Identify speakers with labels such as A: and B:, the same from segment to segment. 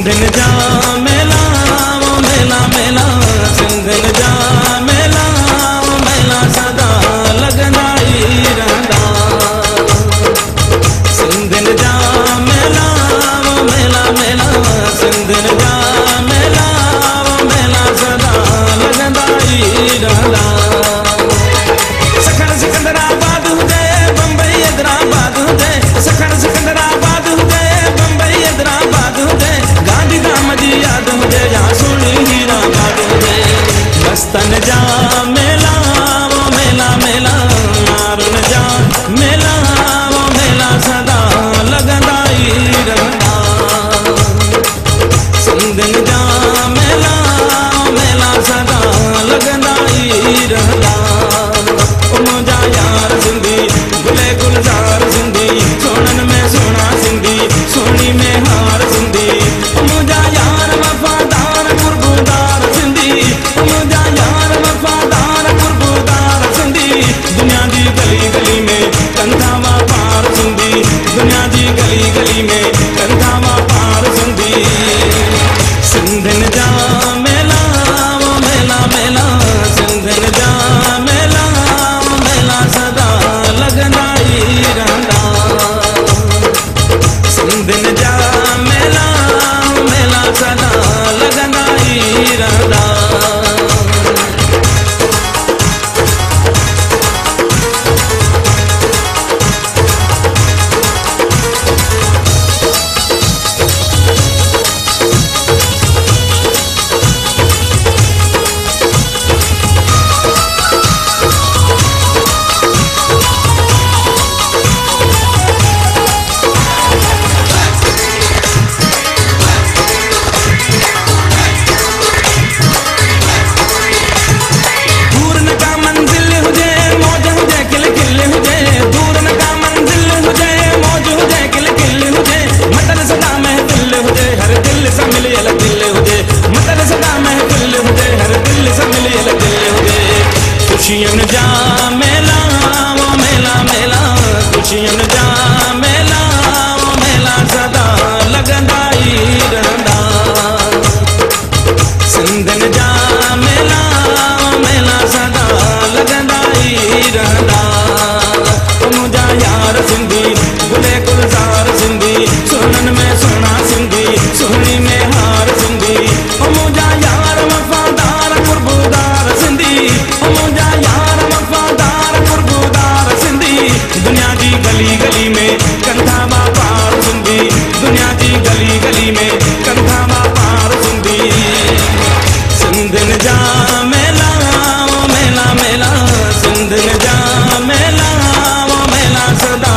A: सिंधन जा मेला वो मेला मेला सिंधन जा मेला वो मेला सदा लगंदा ई रहंदा। सिंधन जा मेला वो मेला मेला सिंधन जा मेला वो मेला सदा लगंदा ई रहंदा। सखण सिकंदराबाद हुजे बंबई हैदराबाद हुजे सखण सिकंदराबाद हुजे बंबई हैदराबाद हुजे गांधीधाम जी याद हुजे या सोनी हीराबाद हुजे। मस्तन जा मेला वो मेला मेला मारुन जा मेला वो मेला सदा लगंदा ई रहंदा। सिंधन जा मेला वो मेला सदा लगंदा ई रहंदा। मुझा यार सिंधी गुले गुलजार सिंधी सोनन में सोना सिंधी सोनी में हार सिंधी। मुझा यार वफादार कुर्बुदार सिंधी मुझा यार वफादार कुर्बुदार सिंधी। दुनिया दी गली गली में कंधावा पार सिंधी दुनिया दी गली गली में कंधावा पार सिंधी। सिंधन जा मेला वो मेला मेला सिंधन जा मेला वो मेला सदा लगंदा ई रहंदा। सिंधन जा मेला वो मेला सदा लगंदा ई रहंदा। खुशियन जा मेला वो मेला मेला खुशियन जा मेला वो मेला सदा लगंदा ई रहंदा। सिंधन जा मेला वो मेला सदा लगंदा ई रहंदा। मुझा यार सिंधी गुले गुलजार सिंधी सोनन में सोना सिंधी सोनी में हार सिंधी। मुझा यार वफादार कुर्बुदार सिंधी मुझा यार वफादार कुर्बुदार सिंधी। दुनिया की गली गली में कंधावा पार सिंधी दुनिया की गली गली में कंधावा पार सिंधी। सिंधन जा मेला वो मेला मेला सिंधन जा मेला वो मेला सदा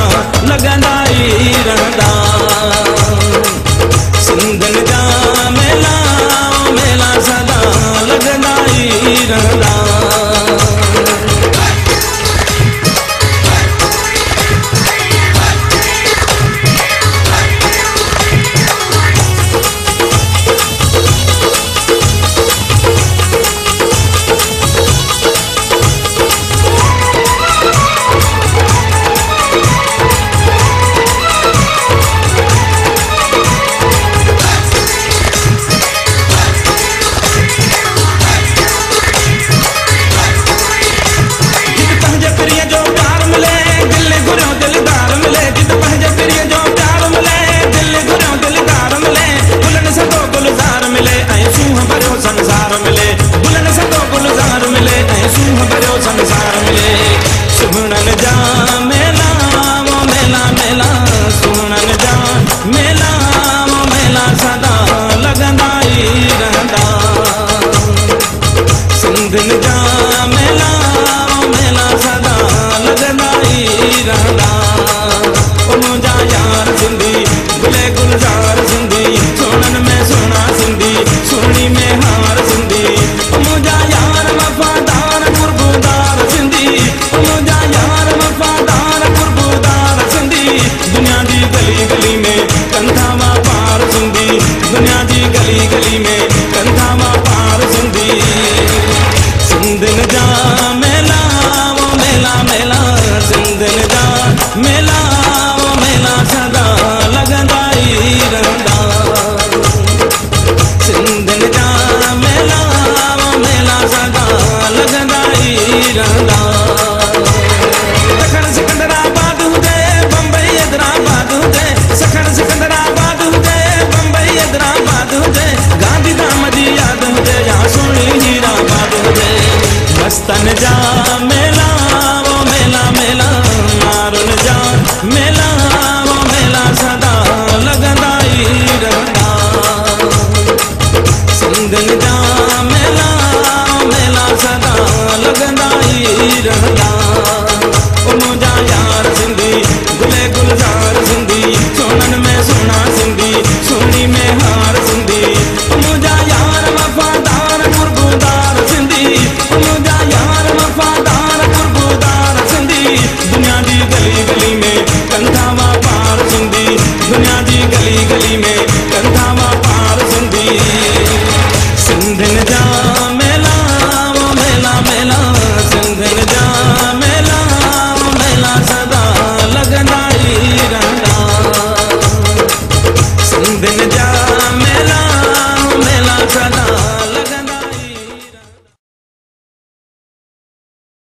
A: मेला